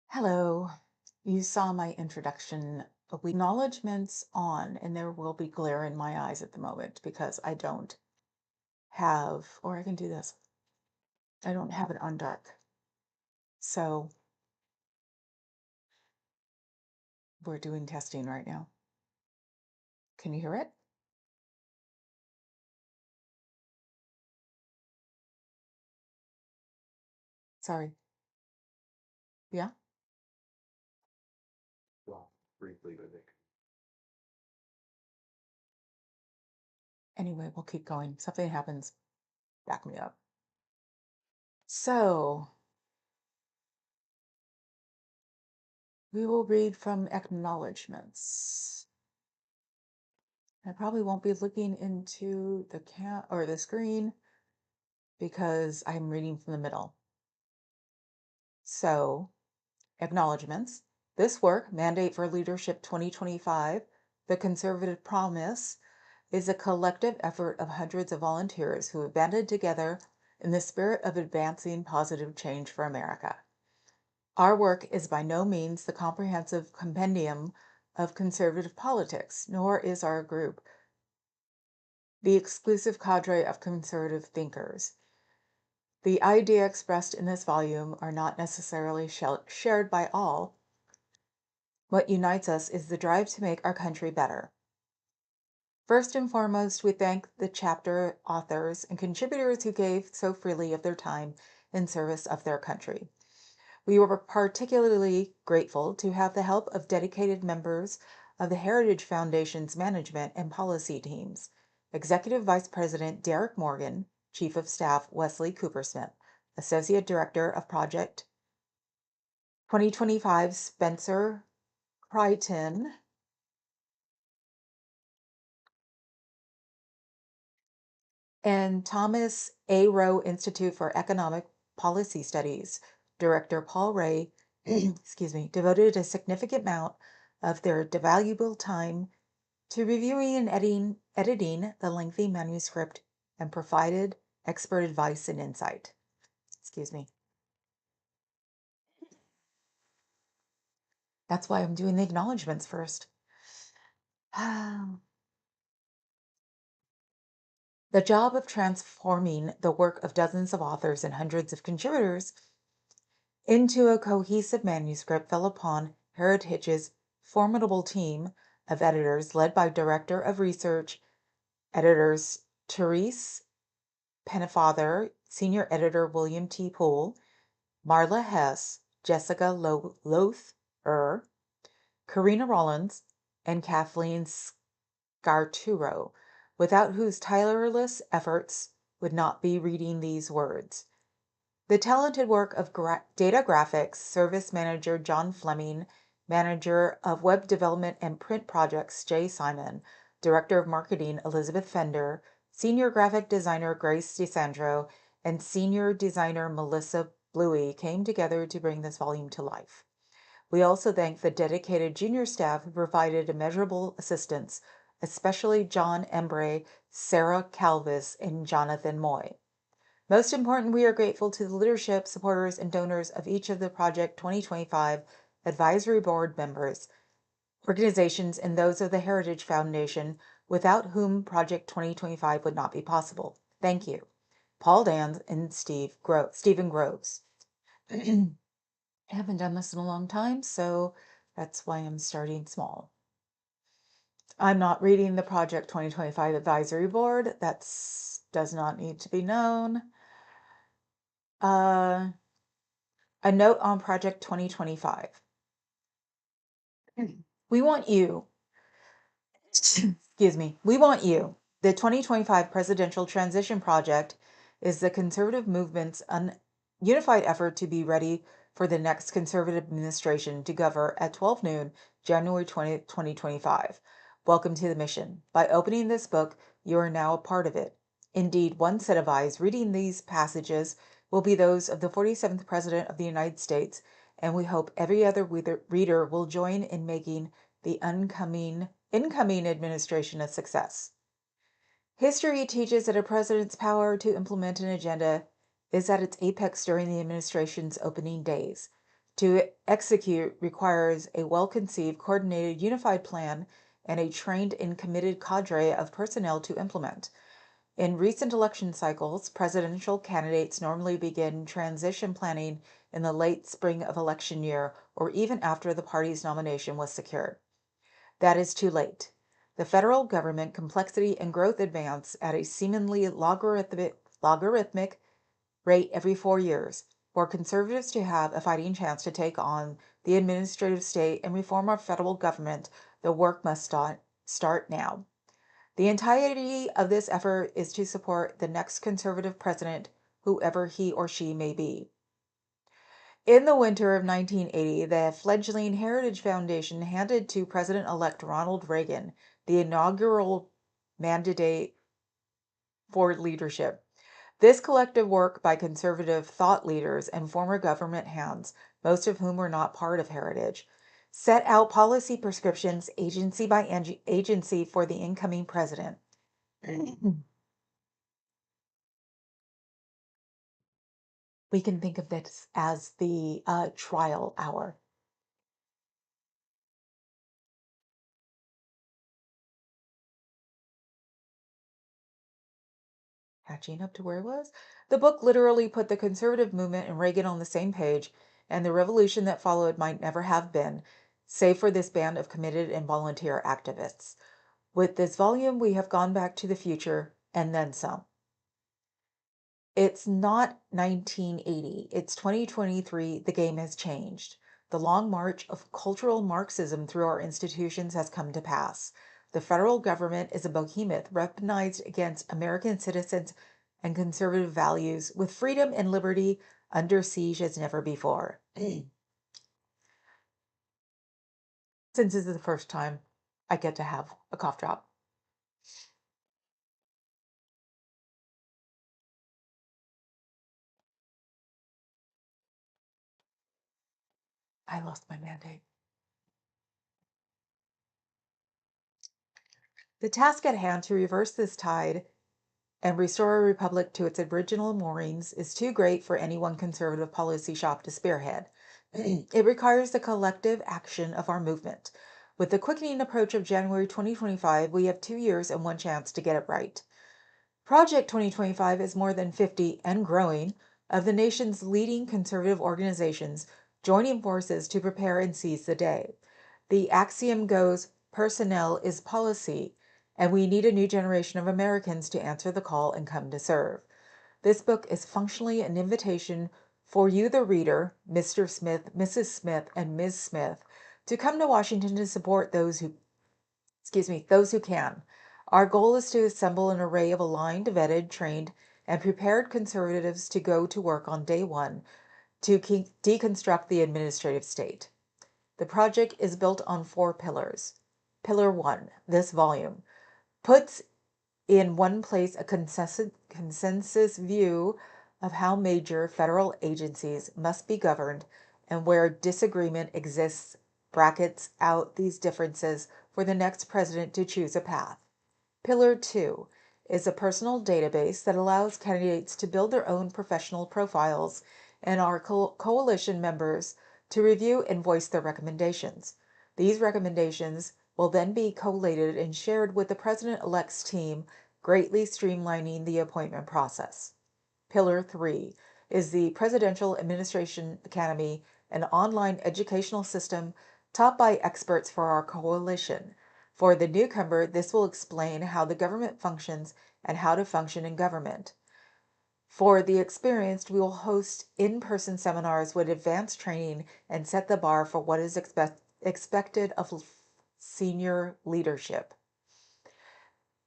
Hello. You saw my introduction. Acknowledgements on, and there will be glare in my eyes at the moment because I don't have, or I can do this, I don't have it on dark. So we're doing testing right now. Can you hear it? Sorry. Yeah? Well, briefly, I think. Anyway, we'll keep going. Something happens, back me up. So we will read from acknowledgements. I probably won't be looking into the or the screen because I'm reading from the middle. So, acknowledgements. This work, Mandate for Leadership 2025, The Conservative Promise, is a collective effort of hundreds of volunteers who have banded together in the spirit of advancing positive change for America. Our work is by no means the comprehensive compendium of conservative politics, nor is our group the exclusive cadre of conservative thinkers. The idea expressed in this volume are not necessarily shared by all. What unites us is the drive to make our country better. First and foremost, we thank the chapter authors and contributors who gave so freely of their time in service of their country. We were particularly grateful to have the help of dedicated members of the Heritage Foundation's management and policy teams. Executive Vice President Derek Morgan, Chief of Staff Wesley Coopersmith, Associate Director of Project 2025 Spencer Crichton, and Thomas A. Rowe Institute for Economic Policy Studies Director Paul Ray, devoted a significant amount of their valuable time to reviewing and editing the lengthy manuscript and provided expert advice and insight. Excuse me. That's why I'm doing the acknowledgments first. The job of transforming the work of dozens of authors and hundreds of contributors into a cohesive manuscript fell upon Heritage's formidable team of editors led by Director of Research editors Therese Pennefather, Senior Editor William T. Poole, Marla Hess, Jessica Lothar, Karina Rollins, and Kathleen Scarturo, without whose tireless efforts would not be reading these words. The talented work of data graphics service manager John Fleming, manager of web development and print projects Jay Simon, director of marketing Elizabeth Fender, senior graphic designer Grace DeSandro, and senior designer Melissa Bluey came together to bring this volume to life. We also thank the dedicated junior staff who provided immeasurable assistance, especially John Embray, Sarah Calvis, and Jonathan Moy. Most important, we are grateful to the leadership, supporters, and donors of each of the Project 2025 Advisory Board members, organizations, and those of the Heritage Foundation, without whom Project 2025 would not be possible. Thank you. Paul Dans and Stephen Groves. I haven't done this in a long time, so that's why I'm starting small. I'm not reading the Project 2025 Advisory Board. That does not need to be known. A note on Project 2025. We want you, we want you. The 2025 Presidential Transition Project is the conservative movement's unified effort to be ready for the next conservative administration to govern at 12 noon, January 20th, 2025. Welcome to the mission. By opening this book, you are now a part of it. Indeed, one set of eyes reading these passages will be those of the 47th President of the United States, and we hope every other reader will join in making the incoming administration a success. History teaches that a president's power to implement an agenda is at its apex during the administration's opening days. To execute requires a well-conceived, coordinated, unified plan and a trained and committed cadre of personnel to implement. In recent election cycles, presidential candidates normally begin transition planning in the late spring of election year or even after the party's nomination was secured. That is too late. The federal government complexity and growth advance at a seemingly logarithmic rate every 4 years. For conservatives to have a fighting chance to take on the administrative state and reform our federal government, the work must start now. The entirety of this effort is to support the next conservative president, whoever he or she may be. In the winter of 1980, the fledgling Heritage Foundation handed to President-elect Ronald Reagan the inaugural mandate for leadership. This collective work by conservative thought leaders and former government hands, most of whom were not part of Heritage, set out policy prescriptions agency by agency for the incoming president. We can think of this as the trial hour. Catching up to where it was. The book literally put the conservative movement and Reagan on the same page, and the revolution that followed might never have been, save for this band of committed and volunteer activists. With this volume, we have gone back to the future and then some. It's not 1980, it's 2023. The game has changed. The long march of cultural Marxism through our institutions has come to pass. The federal government is a behemoth weaponized against American citizens and conservative values, with freedom and liberty under siege as never before. Since this is the first time I get to have a cough drop. I lost my mandate. The task at hand to reverse this tide and restore a republic to its original moorings is too great for any one conservative policy shop to spearhead. It requires the collective action of our movement. With the quickening approach of January 2025, we have 2 years and one chance to get it right. Project 2025 is more than 50 and growing of the nation's leading conservative organizations joining forces to prepare and seize the day. The axiom goes, personnel is policy, and we need a new generation of Americans to answer the call and come to serve. This book is functionally an invitation for you, the reader, Mr. Smith, Mrs. Smith, and Ms. Smith, to come to Washington to support those who can. Our goal is to assemble an array of aligned, vetted, trained, and prepared conservatives to go to work on day one to deconstruct the administrative state. The project is built on 4 pillars. Pillar 1, this volume, puts in one place a consensus view of how major federal agencies must be governed, and where disagreement exists, brackets out these differences for the next president to choose a path. Pillar 2 is a personal database that allows candidates to build their own professional profiles and our coalition members to review and voice their recommendations. These recommendations will then be collated and shared with the president-elect's team, greatly streamlining the appointment process. Pillar 3 is the Presidential Administration Academy, an online educational system taught by experts for our coalition. For the newcomer, this will explain how the government functions and how to function in government. For the experienced, we will host in-person seminars with advanced training and set the bar for what is expected of senior leadership.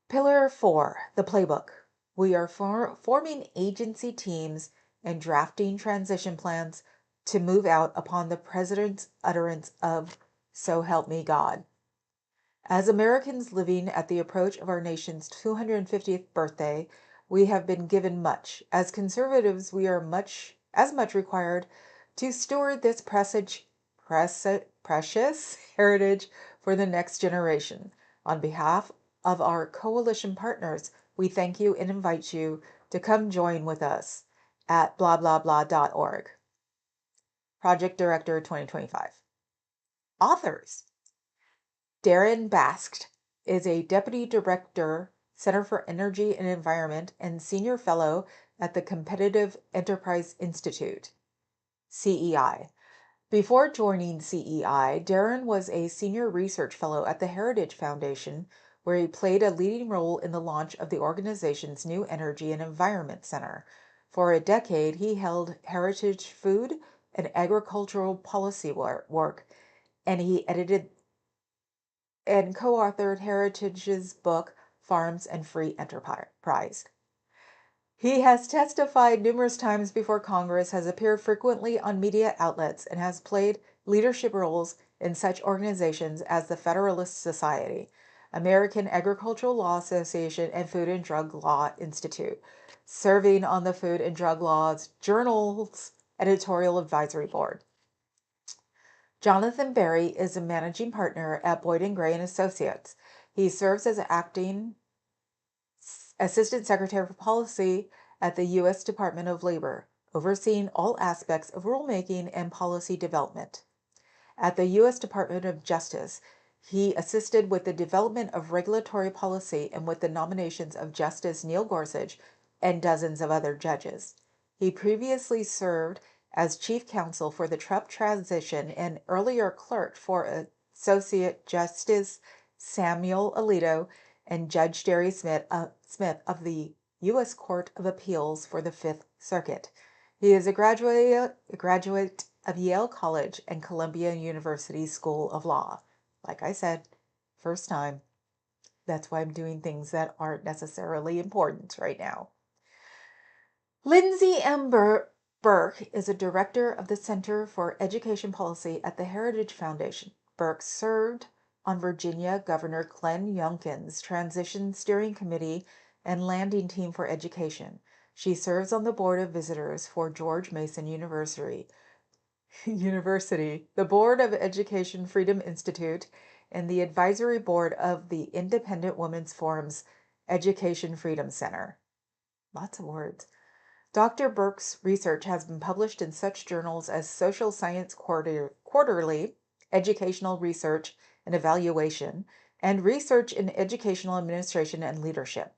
Pillar 4, the playbook. We are forming agency teams and drafting transition plans to move out upon the president's utterance of "So help me God." As Americans living at the approach of our nation's 250th birthday, we have been given much. As conservatives, we are as much required to steward this precious heritage for the next generation. On behalf of our coalition partners, we thank you and invite you to come join with us at blablabla.org. Project Director 2025. Authors. Darren Basked is a Deputy Director, Center for Energy and Environment, and Senior Fellow at the Competitive Enterprise Institute, CEI. Before joining CEI, Darren was a Senior Research Fellow at the Heritage Foundation, where he played a leading role in the launch of the organization's new Energy and Environment Center. For a decade, he held Heritage Food and Agricultural Policy work, and he edited and co-authored Heritage's book, Farms and Free Enterprise. He has testified numerous times before Congress, has appeared frequently on media outlets, and has played leadership roles in such organizations as the Federalist Society, American Agricultural Law Association, and Food and Drug Law Institute, serving on the Food and Drug Laws Journal's editorial advisory board. Jonathan Berry is a managing partner at Boyd & Gray & Associates. He serves as acting Assistant Secretary for Policy at the U.S. Department of Labor, overseeing all aspects of rulemaking and policy development. At the U.S. Department of Justice, he assisted with the development of regulatory policy and with the nominations of Justice Neil Gorsuch and dozens of other judges. He previously served as Chief Counsel for the Trump transition and earlier clerk for Associate Justice Samuel Alito and Judge Jerry Smith of the U.S. Court of Appeals for the Fifth Circuit. He is a graduate of Yale College and Columbia University School of Law. Like I said, first time. That's why I'm doing things that aren't necessarily important right now. Lindsay M. Burke is a director of the Center for Education Policy at the Heritage Foundation. Burke served on Virginia Governor Glenn Youngkin's Transition Steering Committee and Landing Team for Education. She serves on the Board of Visitors for George Mason University, the Board of Education Freedom Institute, and the Advisory Board of the Independent Women's Forum's Education Freedom Center. Lots of words. Dr. Burke's research has been published in such journals as Social Science Quarterly, Educational Research and Evaluation, and Research in Educational Administration and Leadership.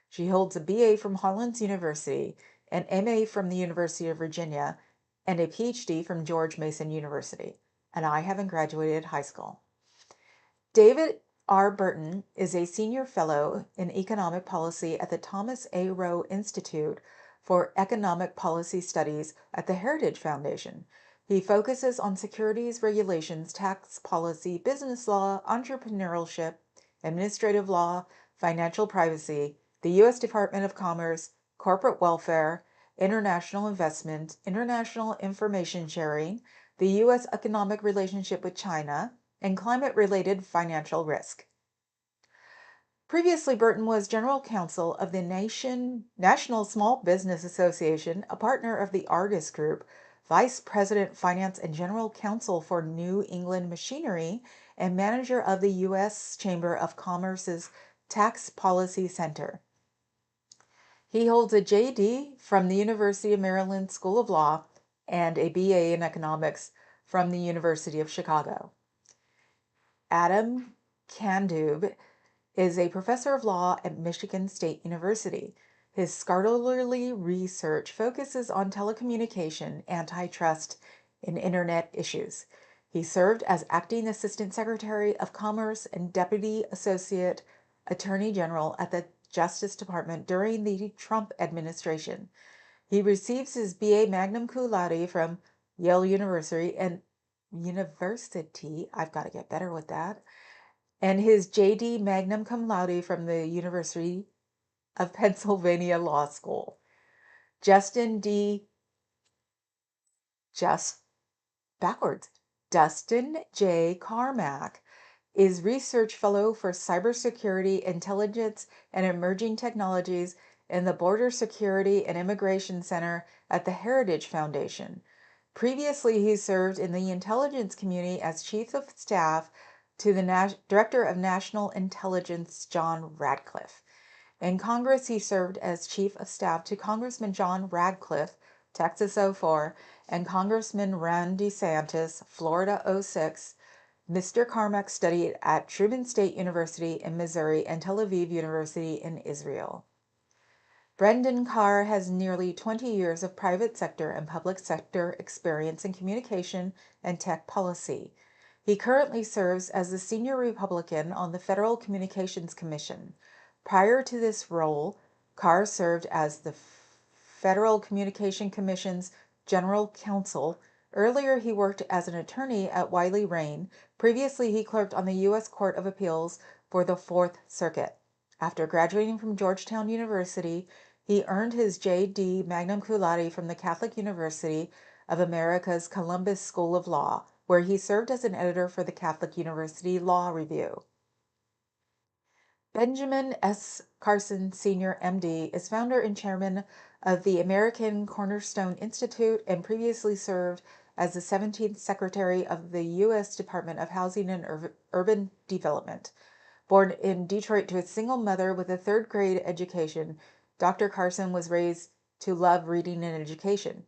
She holds a BA from Hollins University, an MA from the University of Virginia, and a PhD from George Mason University, and I haven't graduated high school. David R. Burton is a senior fellow in economic policy at the Thomas A. Rowe Institute for Economic Policy Studies at the Heritage Foundation. He focuses on securities regulations, tax policy, business law, entrepreneurship, administrative law, financial privacy, the U.S. Department of Commerce, corporate welfare, international investment, international information sharing, the U.S. economic relationship with China, and climate-related financial risk. Previously, Burton was General Counsel of the National Small Business Association, a partner of the Argus Group, Vice President Finance and General Counsel for New England Machinery, and manager of the U.S. Chamber of Commerce's Tax Policy Center. He holds a JD from the University of Maryland School of Law and a BA in Economics from the University of Chicago. Adam Kandub is a professor of law at Michigan State University. His scholarly research focuses on telecommunication, antitrust, and internet issues. He served as acting Assistant Secretary of Commerce and Deputy Associate Attorney General at the Justice Department during the Trump administration. He receives his BA magna cum laude from Yale University, I've got to get better with that, and his JD magna cum laude from the University of Pennsylvania Law School. Dustin J. Carmack is Research Fellow for Cybersecurity, Intelligence, and Emerging Technologies in the Border Security and Immigration Center at the Heritage Foundation. Previously, he served in the intelligence community as Chief of Staff to the Director of National Intelligence, John Radcliffe. In Congress, he served as Chief of Staff to Congressman John Radcliffe, Texas 04, and Congressman Ron DeSantis, Florida '06. Mr. Carmack studied at Truman State University in Missouri and Tel Aviv University in Israel. Brendan Carr has nearly 20 years of private sector and public sector experience in communication and tech policy. He currently serves as the senior Republican on the Federal Communications Commission. Prior to this role, Carr served as the Federal Communication Commission's general counsel. Earlier, he worked as an attorney at Wiley Rein. Previously, he clerked on the U.S. Court of Appeals for the Fourth Circuit. After graduating from Georgetown University, he earned his J.D. magna cum laude from the Catholic University of America's Columbus School of Law, where he served as an editor for the Catholic University Law Review. Benjamin S. Carson, Sr., MD, is founder and chairman of the American Cornerstone Institute and previously served as the 17th Secretary of the U.S. Department of Housing and Urban Development. Born in Detroit to a single mother with a third-grade education, Dr. Carson was raised to love reading and education.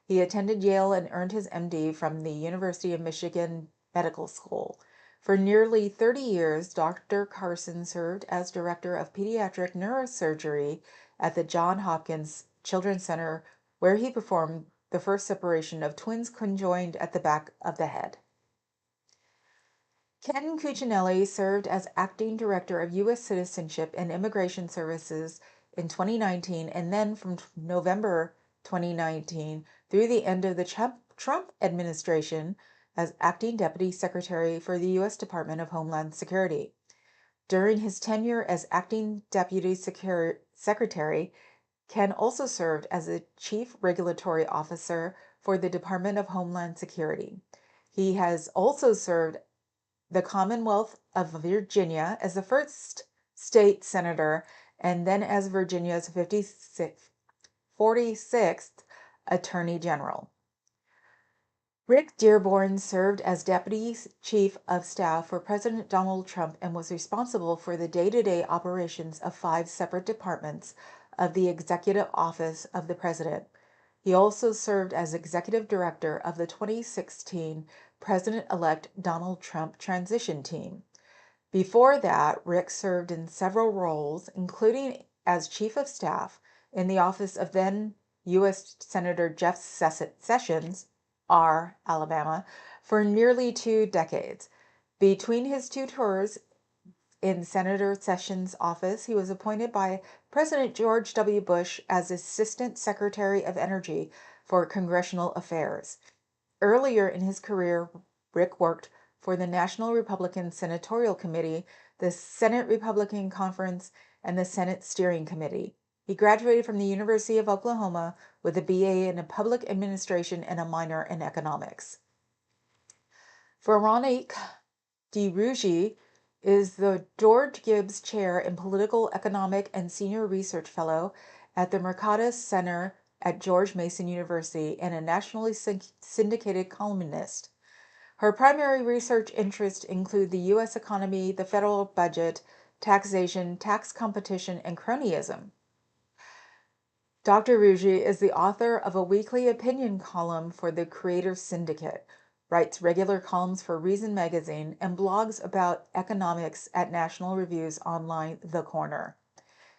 He attended Yale and earned his MD from the University of Michigan Medical School. For nearly 30 years, Dr. Carson served as Director of Pediatric Neurosurgery at the Johns Hopkins Children's Center, where he performed the first separation of twins conjoined at the back of the head. Ken Cuccinelli served as Acting Director of U.S. Citizenship and Immigration Services in 2019, and then from November 2019 through the end of the Trump administration as Acting Deputy Secretary for the U.S. Department of Homeland Security. During his tenure as Acting Deputy Secretary, Ken also served as the Chief Regulatory Officer for the Department of Homeland Security. He has also served the Commonwealth of Virginia as the first state senator and then as Virginia's 46th Attorney General. Rick Dearborn served as Deputy Chief of Staff for President Donald Trump and was responsible for the day-to-day operations of 5 separate departments of the Executive Office of the President. He also served as Executive Director of the 2016 President-elect Donald Trump Transition Team. Before that, Rick served in several roles, including as Chief of Staff in the office of then U.S. Senator Jeff Sessions, R. Alabama, for nearly 2 decades. Between his 2 tours in Senator Sessions' office, he was appointed by President George W. Bush as Assistant Secretary of Energy for Congressional Affairs. Earlier in his career, Rick worked for the National Republican Senatorial Committee, the Senate Republican Conference, and the Senate Steering Committee. He graduated from the University of Oklahoma with a BA in Public Administration and a minor in economics. Veronique DeRougy is the George Gibbs Chair in Political Economic and Senior Research Fellow at the Mercatus Center at George Mason University and a nationally syndicated columnist. Her primary research interests include the U.S. economy, the federal budget, taxation, tax competition, and cronyism. Dr. Rougy is the author of a weekly opinion column for the Creator Syndicate, writes regular columns for Reason Magazine, and blogs about economics at National Review's online The Corner.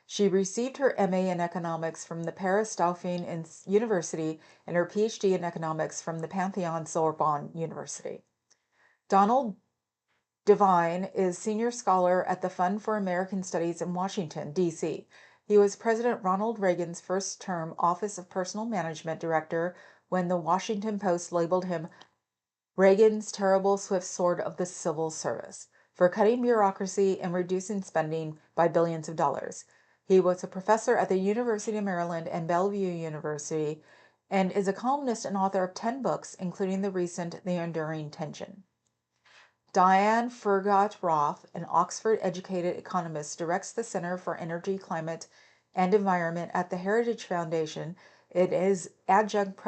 She received her MA in economics from the Paris Dauphine University and her PhD in economics from the Pantheon Sorbonne University. Donald Devine is senior scholar at the Fund for American Studies in Washington, D.C. He was President Ronald Reagan's first-term Office of Personnel Management Director when the Washington Post labeled him Reagan's terrible swift sword of the civil service for cutting bureaucracy and reducing spending by billions of dollars. He was a professor at the University of Maryland and Bellevue University and is a columnist and author of 10 books, including the recent The Enduring Tension. Diane Fergat Roth, an Oxford-educated economist, directs the Center for Energy, Climate, and Environment at the Heritage Foundation. It is adjunct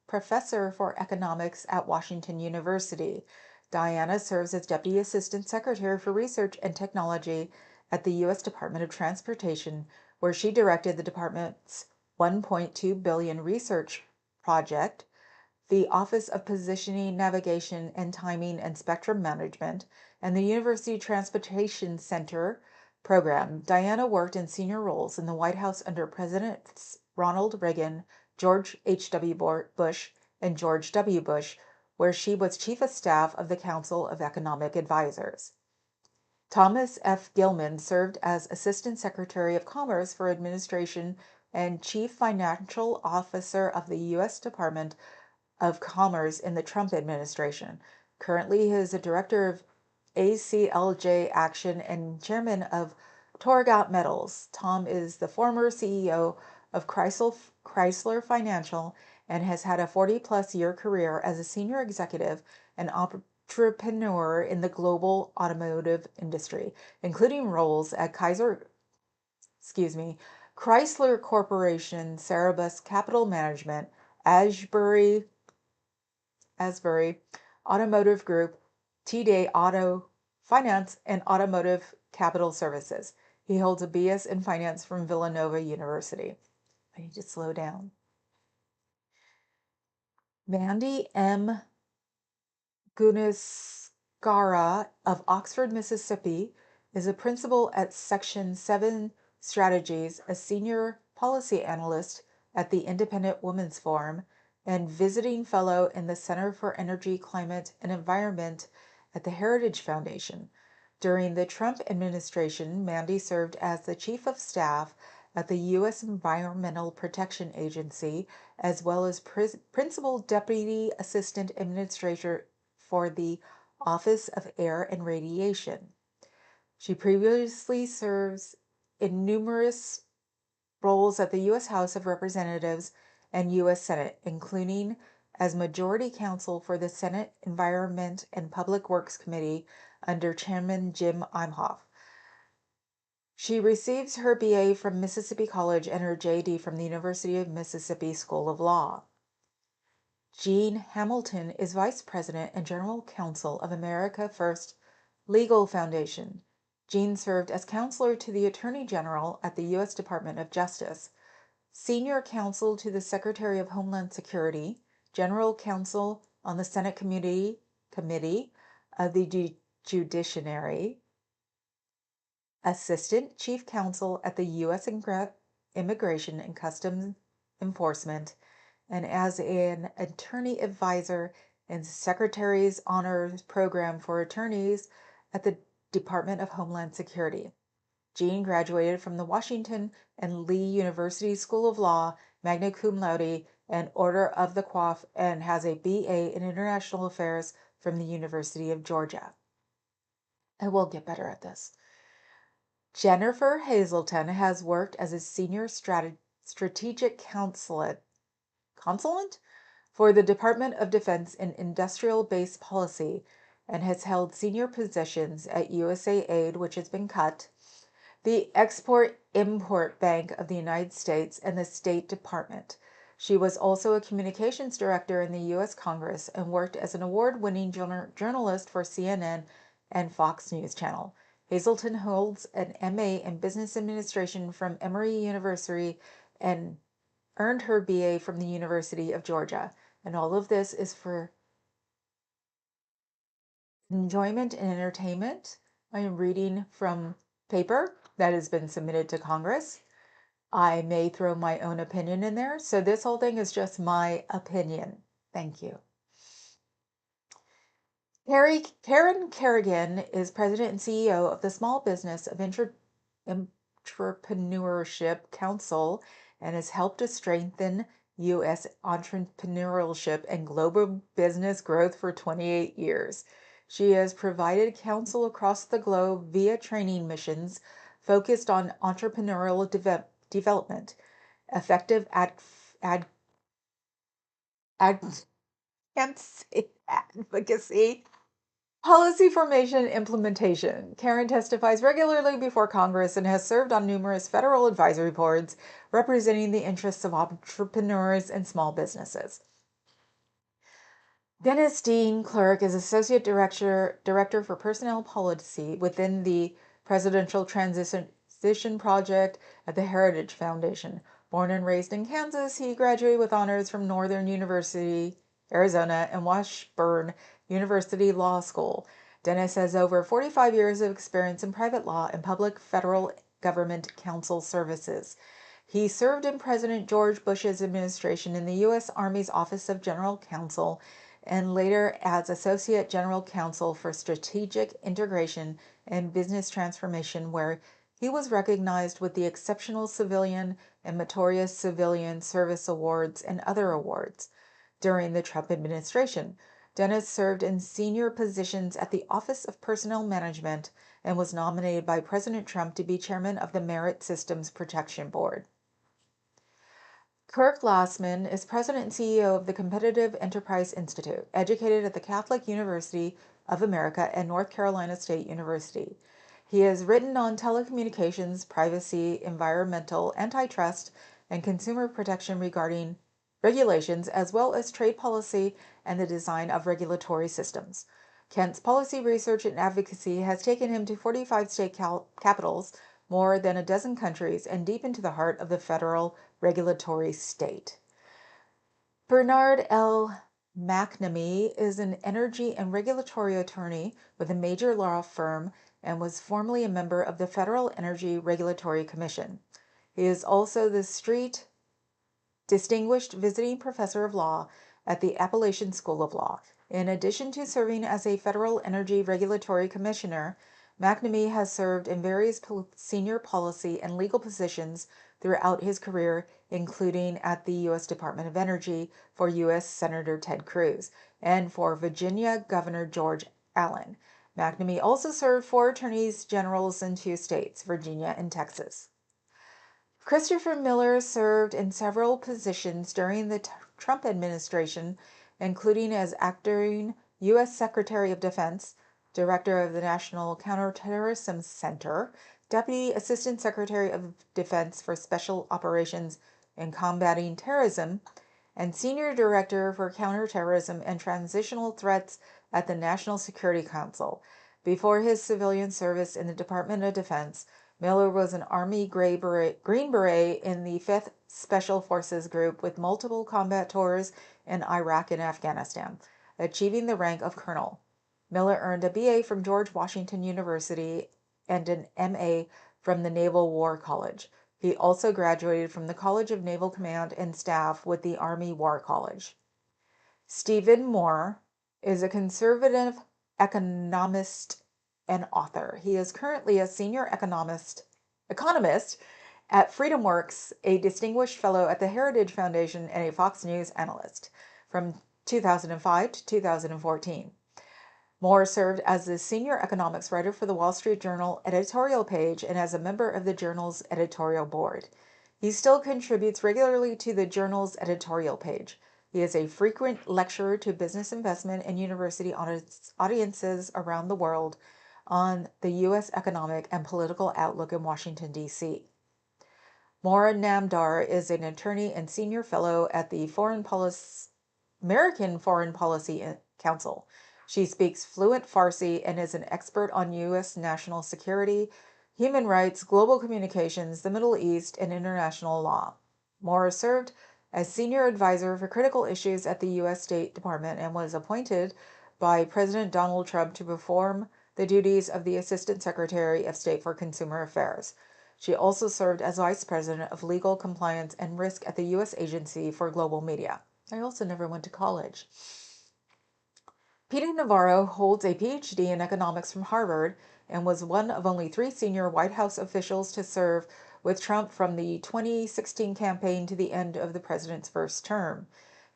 professor for economics at Washington University. Diana serves as Deputy Assistant Secretary for Research and Technology at the U.S. Department of Transportation, where she directed the department's $1.2 billion research project the Office of Positioning, Navigation, and Timing and Spectrum Management, and the University Transportation Center program. Diana worked in senior roles in the White House under Presidents Ronald Reagan, George H.W. Bush, and George W. Bush, where she was Chief of Staff of the Council of Economic Advisors. Thomas F. Gilman served as Assistant Secretary of Commerce for Administration and Chief Financial Officer of the U.S. Department of Commerce in the Trump administration. Currently, he is a director of ACLJ Action and chairman of Torgot Metals. Tom is the former CEO of Chrysler Financial and has had a 40-plus year career as a senior executive and entrepreneur in the global automotive industry, including roles at Chrysler Corporation, Cerebus Capital Management, Asbury Automotive Group, T-Day Auto Finance, and Automotive Capital Services. He holds a BS in Finance from Villanova University. I need to slow down. Mandy M. Gunaskara of Oxford, Mississippi, is a principal at Section 7 Strategies, a senior policy analyst at the Independent Women's Forum, and visiting fellow in the Center for Energy, Climate, and Environment at the Heritage Foundation. During the Trump administration, Mandy served as the Chief of Staff at the U.S. Environmental Protection Agency, as well as Principal Deputy Assistant Administrator for the Office of Air and Radiation. She previously serves in numerous roles at the U.S. House of Representatives and U.S. Senate, including as Majority Counsel for the Senate Environment and Public Works Committee under Chairman Jim Imhoff. She receives her BA from Mississippi College and her JD from the University of Mississippi School of Law. Jean Hamilton is Vice President and General Counsel of America First Legal Foundation. Jean served as counselor to the Attorney General at the U.S. Department of Justice, Senior Counsel to the Secretary of Homeland Security, General Counsel on the Senate Committee of the Judiciary, Assistant Chief Counsel at the U.S. Immigration and Customs Enforcement, and as an attorney advisor in Secretary's Honors Program for Attorneys at the Department of Homeland Security. Jean graduated from the Washington and Lee University School of Law, magna cum laude, and Order of the Coif, and has a BA in International Affairs from the University of Georgia. I will get better at this. Jennifer Hazelton has worked as a senior strategic consultant for the Department of Defense in Industrial Base Policy and has held senior positions at USAID, which has been cut, the Export-Import Bank of the United States, and the State Department. She was also a communications director in the U.S. Congress and worked as an award-winning journalist for CNN and Fox News Channel. Hazelton holds an MA in Business Administration from Emory University and earned her BA from the University of Georgia. And all of this is for enjoyment and entertainment. I am reading from paper that has been submitted to Congress. I may throw my own opinion in there, so this whole thing is just my opinion. Thank you. Karen Kerrigan is president and CEO of the Small Business of Entrepreneurship Council and has helped to strengthen U.S. entrepreneurship and global business growth for 28 years. She has provided counsel across the globe via training missions focused on entrepreneurial development, effective advocacy, policy formation and implementation. Karen testifies regularly before Congress and has served on numerous federal advisory boards representing the interests of entrepreneurs and small businesses. Dennis Dean Clerk is Associate Director for Personnel Policy within the Presidential Transition Project at the Heritage Foundation. Born and raised in Kansas, he graduated with honors from Northern University Arizona, and Washburn University Law School. Dennis has over 45 years of experience in private law and public federal government counsel services. He served in President George Bush's administration in the U.S. Army's Office of General Counsel and later as Associate General Counsel for Strategic Integration and Business Transformation, where he was recognized with the Exceptional Civilian and Meritorious Civilian Service Awards and other awards. During the Trump administration, Dennis served in senior positions at the Office of Personnel Management and was nominated by President Trump to be chairman of the Merit Systems Protection Board. Kirk Glassman is president and CEO of the Competitive Enterprise Institute, educated at the Catholic University of America and North Carolina State University. He has written on telecommunications, privacy, environmental, antitrust, and consumer protection regarding regulations, as well as trade policy and the design of regulatory systems. Kent's policy research and advocacy has taken him to 45 state capitals, more than a dozen countries, and deep into the heart of the federal regulatory state. Bernard L. McNamee is an energy and regulatory attorney with a major law firm and was formerly a member of the Federal Energy Regulatory Commission. He is also the Street Distinguished Visiting Professor of Law at the Appalachian School of Law. In addition to serving as a Federal Energy Regulatory Commissioner, McNamee has served in various senior policy and legal positions throughout his career, including at the U.S. Department of Energy for U.S. Senator Ted Cruz and for Virginia Governor George Allen. McNamee also served 4 attorneys generals in 2 states, Virginia and Texas. Christopher Miller served in several positions during the Trump administration, including as acting U.S. Secretary of Defense, Director of the National Counterterrorism Center, Deputy Assistant Secretary of Defense for Special Operations and Combating Terrorism, and Senior Director for Counterterrorism and Transitional Threats at the National Security Council. Before his civilian service in the Department of Defense, Miller was an Army Green Beret in the 5th Special Forces Group with multiple combat tours in Iraq and Afghanistan, achieving the rank of colonel. Miller earned a BA from George Washington University and an MA from the Naval War College. He also graduated from the College of Naval Command and Staff with the Army War College. Stephen Moore is a conservative economist and author. He is currently a senior economist at FreedomWorks, a distinguished fellow at the Heritage Foundation, and a Fox News analyst from 2005 to 2014. Moore served as the senior economics writer for the Wall Street Journal editorial page and as a member of the journal's editorial board. He still contributes regularly to the journal's editorial page. He is a frequent lecturer to business investment and university audiences around the world on the U.S. economic and political outlook in Washington, D.C. Maura Namdar is an attorney and senior fellow at the American Foreign Policy Council. She speaks fluent Farsi and is an expert on U.S. national security, human rights, global communications, the Middle East, and international law. Maura served as senior advisor for critical issues at the U.S. State Department and was appointed by President Donald Trump to perform the duties of the Assistant Secretary of State for Consumer Affairs. She also served as Vice President of Legal Compliance and Risk at the U.S. Agency for Global Media. I also never went to college. Peter Navarro holds a PhD in economics from Harvard and was one of only 3 senior White House officials to serve with Trump from the 2016 campaign to the end of the president's first term.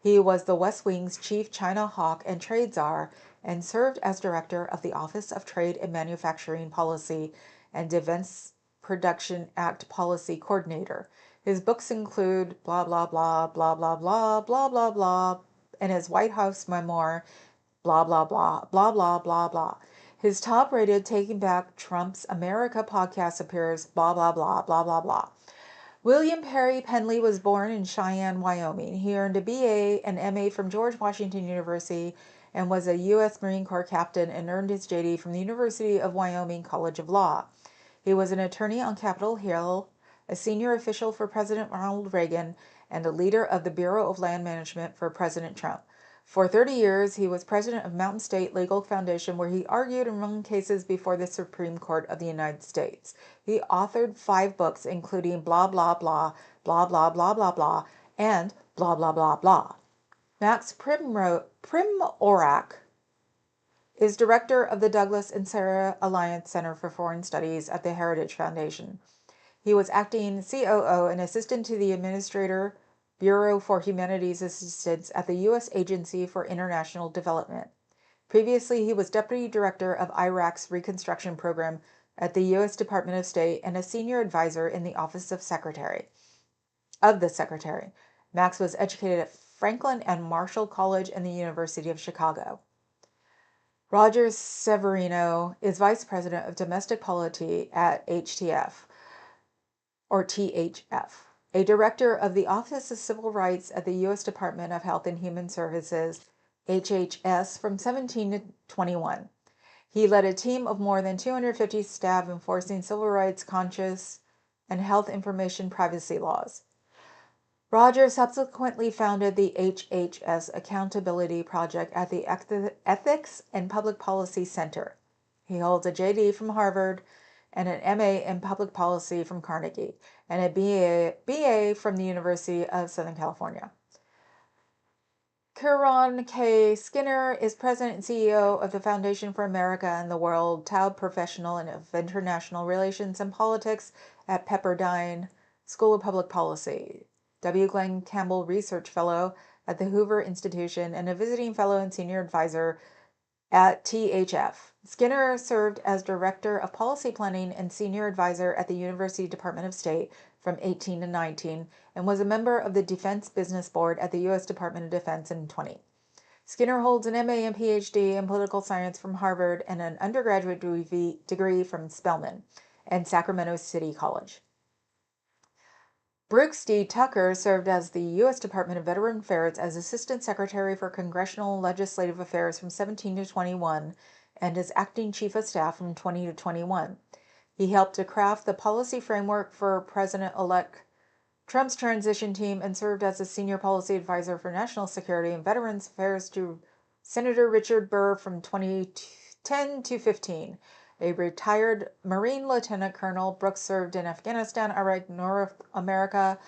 He was the West Wing's chief China hawk and trade czar and served as director of the Office of Trade and Manufacturing Policy and Defense Production Act Policy Coordinator. His books include blah, blah, blah, blah, blah, blah, blah, blah, blah, and his White House memoir, blah, blah, blah, blah, blah, blah, blah. His top-rated Taking Back Trump's America podcast appears, blah, blah, blah, blah, blah, blah. William Perry Penley was born in Cheyenne, Wyoming. He earned a BA and MA from George Washington University and was a U.S. Marine Corps captain and earned his JD from the University of Wyoming College of Law. He was an attorney on Capitol Hill, a senior official for President Ronald Reagan, and a leader of the Bureau of Land Management for President Trump. For 30 years, he was president of Mountain State Legal Foundation, where he argued and won cases before the Supreme Court of the United States. He authored 5 books, including Blah, Blah, Blah, Blah, Blah, Blah, Blah, Blah, and Blah, Blah, Blah, Blah. Max Primorak is director of the Douglas and Sarah Alliance Center for Foreign Studies at the Heritage Foundation. He was acting COO and assistant to the Administrator, Bureau for Humanities Assistance at the U.S. Agency for International Development. Previously, he was deputy director of Iraq's Reconstruction Program at the U.S. Department of State and a senior advisor in the Office of the Secretary. Max was educated at Franklin and Marshall College and the University of Chicago. Roger Severino is vice president of domestic policy at THF, a director of the Office of Civil Rights at the U.S. Department of Health and Human Services, HHS, from 17 to 21. He led a team of more than 250 staff enforcing civil rights conscious and health information privacy laws. Roger subsequently founded the HHS Accountability Project at the Ethics and Public Policy Center. He holds a JD from Harvard and an MA in Public Policy from Carnegie, and a BA from the University of Southern California. Kiran K. Skinner is president and CEO of the Foundation for America and the World, Taub Professional of International Relations and Politics at Pepperdine School of Public Policy, W. Glenn Campbell Research Fellow at the Hoover Institution, and a visiting fellow and senior advisor at THF. Skinner served as Director of Policy Planning and Senior Advisor at the University Department of State from 18 to 19, and was a member of the Defense Business Board at the U.S. Department of Defense in 20. Skinner holds an MA and PhD in Political Science from Harvard and an undergraduate degree from Spelman and Sacramento City College. Brooks D. Tucker served as the U.S. Department of Veteran Affairs as Assistant Secretary for Congressional and Legislative Affairs from 17 to 21 and as Acting Chief of Staff from 20 to 21. He helped to craft the policy framework for President-elect Trump's transition team and served as a Senior Policy Advisor for National Security and Veterans Affairs to Senator Richard Burr from 2010 to 15. A retired Marine Lieutenant Colonel, Brooks served in Afghanistan, Iraq, North America,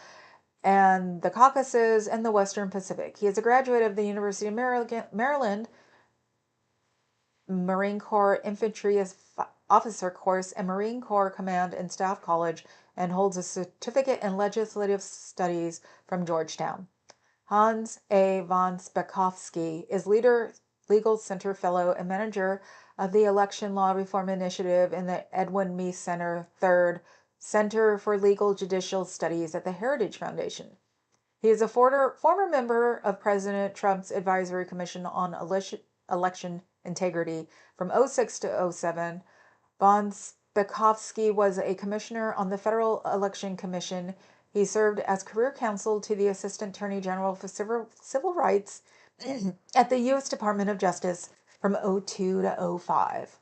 and the Caucasus and the Western Pacific. He is a graduate of the University of Maryland Marine Corps Infantry Officer Course and Marine Corps Command and Staff College, and holds a certificate in legislative studies from Georgetown. Hans A. von Spakovsky is Legal Center Fellow and Manager of the Election Law Reform Initiative in the Edwin Meese Center, 3rd Center for Legal Judicial Studies at the Heritage Foundation. He is a former member of President Trump's Advisory Commission on Election Integrity from 06 to 07. Von Spakovsky was a commissioner on the Federal Election Commission. He served as career counsel to the Assistant Attorney General for Civil Rights at the U.S. Department of Justice from 02 to 05.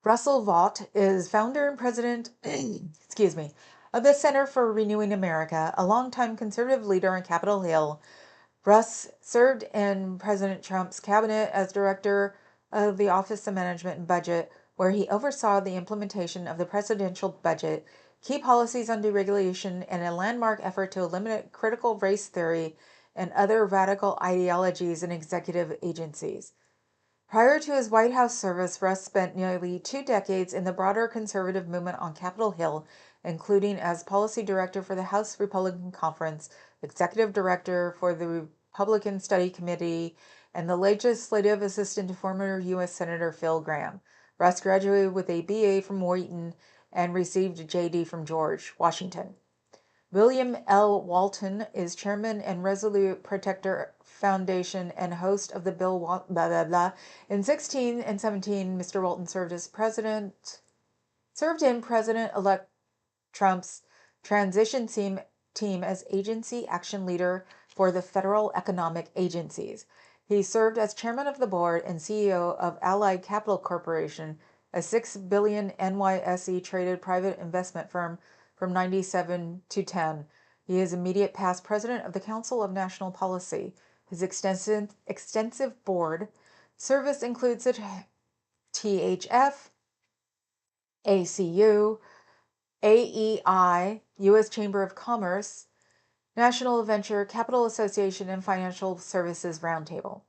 Russell Vought is founder and president of the Center for Renewing America, a longtime conservative leader on Capitol Hill. Russ served in President Trump's cabinet as director of the Office of Management and Budget, where he oversaw the implementation of the presidential budget, key policies on deregulation, and a landmark effort to eliminate critical race theory and other radical ideologies in executive agencies. Prior to his White House service, Russ spent nearly 2 decades in the broader conservative movement on Capitol Hill, including as policy director for the House Republican Conference, executive director for the Republican Study Committee, and the legislative assistant to former U.S. Senator Phil Gramm. Russ graduated with a BA from Wheaton and received a JD from George Washington. William L. Walton is chairman and Resolute Protector Foundation and host of the Bill blah, blah, blah. In 16 and 17, Mr. Walton served in President-elect Trump's transition team as agency action leader for the federal economic agencies. He served as chairman of the board and CEO of Allied Capital Corporation, a $6 billion NYSE traded private investment firm from 97 to 10. He is immediate past president of the Council of National Policy. His extensive board service includes the THF, ACU, AEI, U.S. Chamber of Commerce, National Venture Capital Association, and Financial Services Roundtable.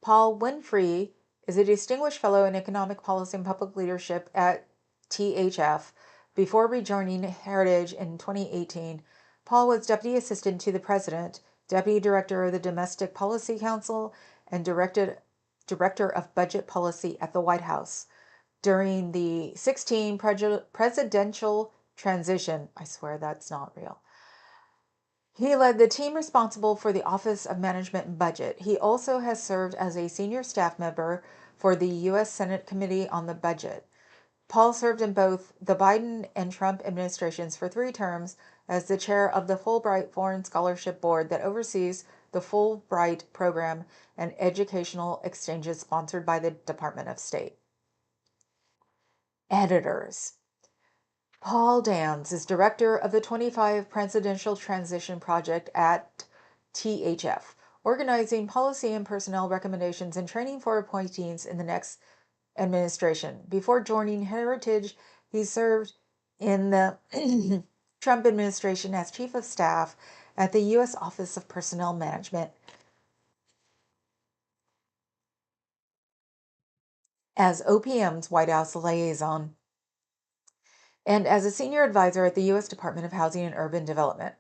Paul Winfrey is a distinguished fellow in economic policy and public leadership at THF. Before rejoining Heritage in 2018, Paul was deputy assistant to the president, deputy director of the Domestic Policy Council, and director of budget policy at the White House. During the 2016 presidential transition, I swear that's not real, he led the team responsible for the Office of Management and Budget. He also has served as a senior staff member for the U.S. Senate Committee on the Budget. Paul served in both the Biden and Trump administrations for 3 terms as the chair of the Fulbright Foreign Scholarship Board that oversees the Fulbright program and educational exchanges sponsored by the Department of State. Editors. Paul Dans is director of the 25 Presidential Transition Project at THF, organizing policy and personnel recommendations and training for appointees in the next administration. Before joining Heritage, he served in the Trump administration as chief of staff at the U.S. Office of Personnel Management, as OPM's White House liaison, and as a senior advisor at the U.S. Department of Housing and Urban Development.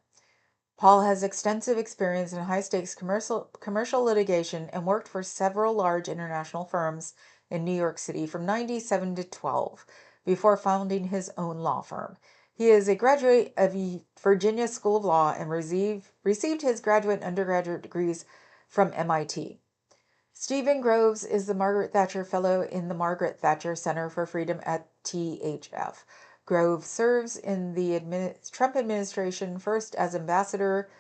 Paul has extensive experience in high-stakes commercial litigation and worked for several large international firms in New York City from 1997 to 2012 before founding his own law firm. He is a graduate of Virginia School of Law and received his graduate and undergraduate degrees from MIT. Stephen Groves is the Margaret Thatcher Fellow in the Margaret Thatcher Center for Freedom at THF. Groves serves in the Trump administration, first as Ambassador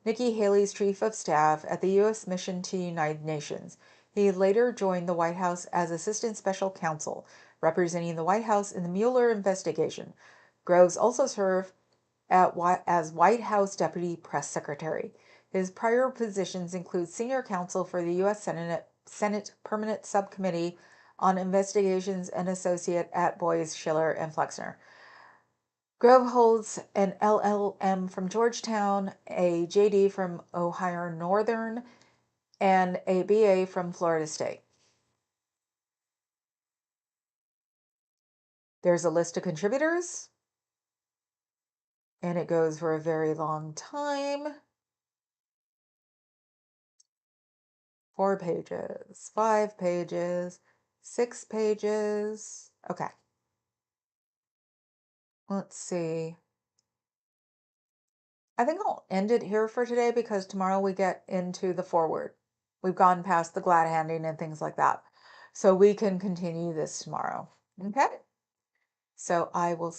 Nikki Haley's chief of staff at the U.S. Mission to United Nations. He later joined the White House as Assistant Special Counsel, representing the White House in the Mueller investigation. Groves also served as White House Deputy Press Secretary. His prior positions include Senior Counsel for the U.S. Senate Permanent Subcommittee on Investigations and Associate at Boies, Schiller, and Flexner. Grove holds an LLM from Georgetown, a JD from Ohio Northern, and a BA from Florida State. There's a list of contributors, and it goes for a very long time. 4 pages, 5 pages, 6 pages. Okay. Let's see. I think I'll end it here for today because tomorrow we get into the foreword. We've gone past the glad handing and things like that. So we can continue this tomorrow. Okay? So I will